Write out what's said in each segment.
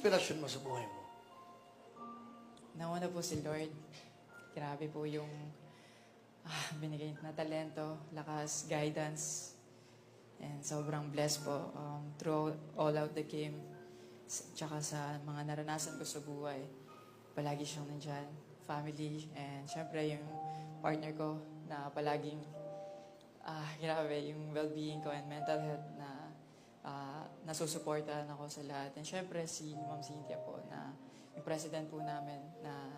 inspirasyon mo sa buhay mo? Nauna po si Lord. Grabe po yung binigay na talento, lakas, guidance. And sobrang blessed po through all out the game. Tsaka sa mga naranasan ko sa buhay. Palagi siyang nandyan. Family. And syempre yung partner ko na palaging grabe yung well-being ko and mental health na nasusuportahan ako sa lahat. And syempre si Ma'am Cynthia po na yung president po namin na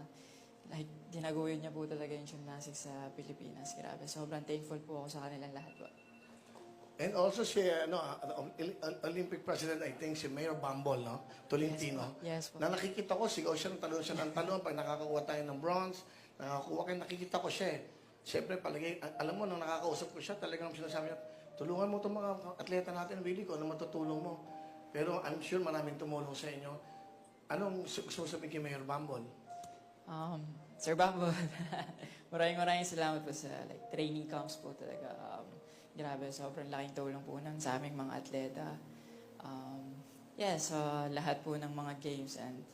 like, dinaguyod niya po talaga yung gymnastics sa Pilipinas. Grabe. Sobrang thankful po ako sa kanilang lahat po. And also si Olympic President, I think, si Mayor Bambol, no? Tolentino. Yes po. Na nakikita ko, sigaw siya ng talon pag nakakakuha tayo ng bronze, nakikita ko siya eh. Siyempre, palagi, alam mo, nung nakakausap ko siya, talagang sinasabi niya, tulungan mo itong mga atleta natin, Willie, kung ano matutulong mo. Pero I'm sure maraming tumulong sa inyo. Anong gusto mo sabihin kay Mayor Bambol? Sir Bamboo, maraming salamat po sa like, training camps po talaga. Grabe, sobrang laking tulong po nun sa aming mga atleta. Sa lahat po ng mga games and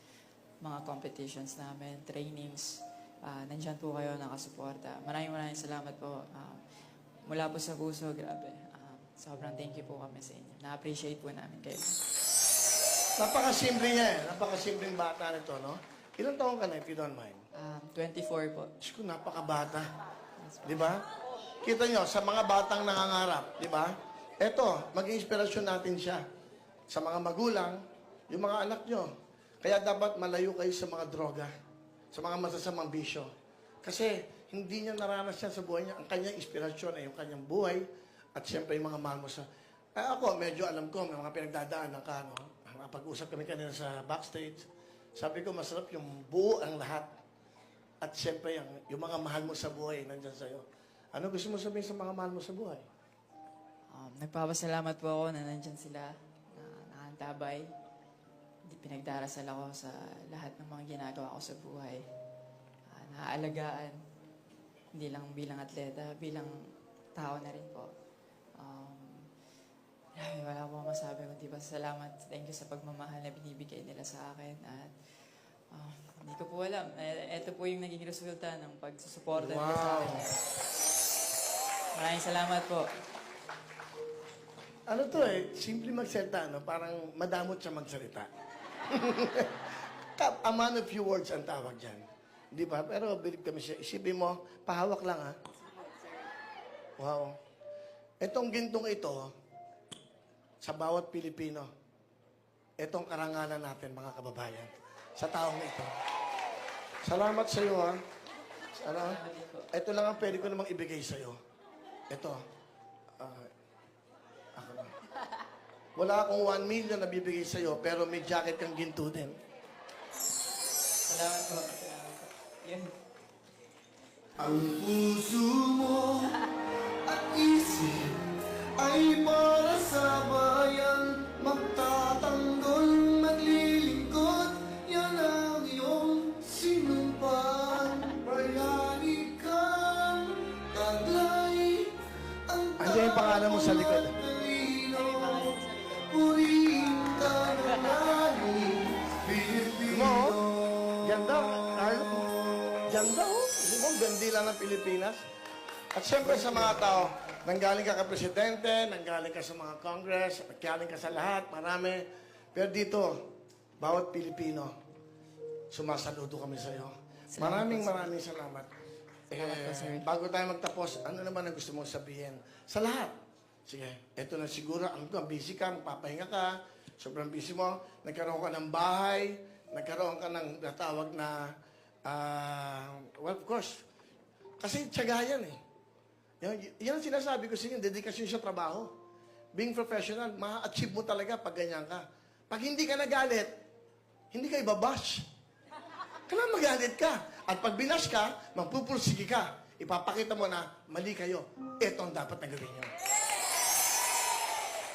mga competitions namin, trainings, nandyan po kayo nakasuporta. Maraming salamat po. Mula po sa puso, grabe. Sobrang thank you po kami sa inyo. Na-appreciate po namin kayo. Napakasimple niya eh. Napakasimpleng bata nito, no? Ilang taon ka na, if you don't mind? 24 po. Diyos ko, napakabata. Di ba? Kita nyo, sa mga batang nangangarap, di ba? Eto, maging inspirasyon natin siya. Sa mga magulang, yung mga anak nyo. Kaya dapat malayo kayo sa mga droga, sa mga masasamang bisyo. Kasi hindi niya naranasan sa buhay niya. Ang kanyang inspirasyon ay yung kanyang buhay at siyempre yung mga mahal mo sa... ako, medyo alam ko, may mga pinagdadaanan ka, no? Pag-usap kami kanina sa backstage, sabi ko, masarap yung buo ang lahat. At siyempre, yung mga mahal mo sa buhay, nandyan sa'yo. Ano gusto mo sabihin sa mga mahal mo sa buhay? Nagpapasalamat po ako na nandyan sila, na nakaantabay. Pinagdarasal ako sa lahat ng mga ginagawa ko sa buhay. Naaalagaan, hindi lang bilang atleta, bilang tao na rin po. Wala akong masabi kundi ba salamat. Thank you sa pagmamahal na binibigay nila sa akin. At hindi ko po alam. Ito po yung naging resulta ng pagsusuporta nila sa akin. Maraming salamat po. Ano to eh, simple magsalita, no? Parang madamot siya magsalita. A man of few words ang tawag dyan. Di ba? Pero believe kami siya. Isipin mo, pahawak lang ha. Wow. Itong gintong ito, sa bawat Pilipino, itong karangalan natin, mga kababayan, sa taong ito. Salamat sa iyo, ha. Ito lang ang pwede ko namang ibigay sa iyo. Ito. Ako lang. Wala akong 1 million na bibigay sa iyo, pero may jacket kang ginto din. Salamat po. Yun. Ang puso mo at isip ay para sa bayan, magtatanggol, maglilingkod, yan ang iyong sinumpaan. Bayani kang taglay, ang Andiyan yung pangalan mo sa likod. purihin ka ng langit, Pilipino. Mo, ganda, Carl. Ganda, oh. Hindi mo, gandi lang ng Pilipinas. At siyempre sa mga tao, nanggaling ka ka presidente, nanggaling ka sa mga congress, nanggaling ka sa lahat, marami. Pero dito, bawat Pilipino, sumasaludo kami sa iyo. Maraming salamat. Bago tayo magtapos, ano naman ang gusto mong sabihin? Sa lahat. Sige, eto na siguro, ang busy ka, magpapahinga ka, sobrang busy mo, nagkaroon ka ng bahay, nagkaroon ka ng natawag na, well, of course, kasi tiyaga yan eh. Yan ang sinasabi ko sa inyo, dedikasyon sa trabaho. Being professional, ma-achieve mo talaga pag ganyan ka. Pag hindi ka nagalit, hindi ka ibabash. Kailangan magalit ka. At pag binash ka, magpupursige ka. Ipapakita mo na mali kayo. Ito ang dapat na gawin nyo.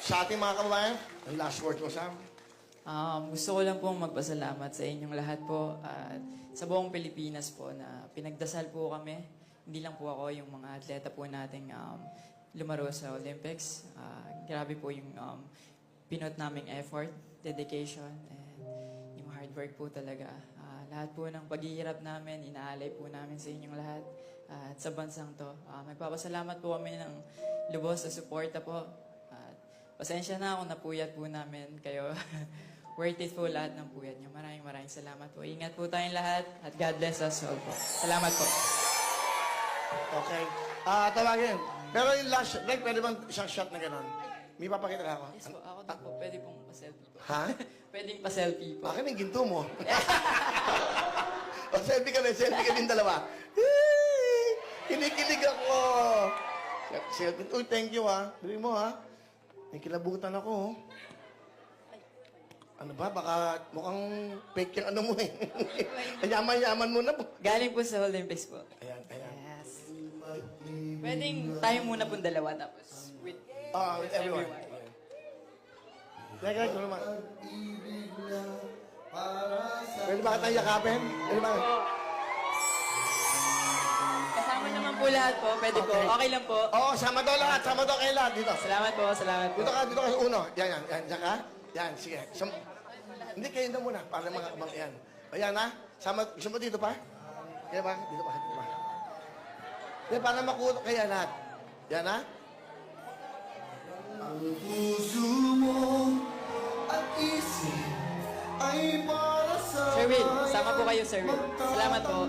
Sa ating mga kababayan, ang last word mo, Sam. Gusto ko lang pong magpasalamat sa inyong lahat po at sa buong Pilipinas po na pinagdasal po kami. Hindi lang po ako, yung mga atleta po nating lumaro sa Olympics. Grabe po yung pinot naming effort, dedication, and yung Lord po talaga. Lahat po ng paghihirap namin, inaalay po namin sa inyong lahat. At sa bansang to, nagpapasalamat po kami ng lubos sa suporta po. At pasensya na kung napuyat po namin kayo. Worth it po lahat ng puyat niyo. Maraming salamat po. Ingat po tayong lahat at God bless us all po. Salamat po. Okay. Tawagin. Pero yung last, like, pwede bang isang shot na gano'n? May papakita ka ako? Yes po, ako din po. Pwede pong pa-selfie po. Ha? Pwedeng pa-selfie po. Akin yung ginto mo. O, selfie ka din dalawa. Hey! Kinikilig ako. Selfie. Uy, thank you ha. Dali mo ha. May kilabutan ako. Oh. Ano ba? Baka mukhang fake yung ano mo eh. Yaman-yaman mo na po. Galing po sa Olympics po. Ayan. Yes. Pwedeng tayo muna pong dalawa tapos with With everyone. Teka, ito naman. Pag-ibig na para sa Pwede ba kitang yakapin? Pwede ba? Kasama naman po lahat po. Pwede po. Okay. Okay lang po. Oo, sama daw lahat. Sama daw kayo lahat. Dito. Salamat po. Salamat po. Dito ka sa uno. Yan. Diyan ka. Yan, sige. Hindi, kayo na muna. Para mga abang yan. Ayan ha. Sama, gusto mo dito pa? Kaya ba? Dito pa. Hindi, para makuha kaya lahat. Yan ha. ang puso mo at isip ay para sa Sir Will, sama po kayo, Sir Will. Salamat po.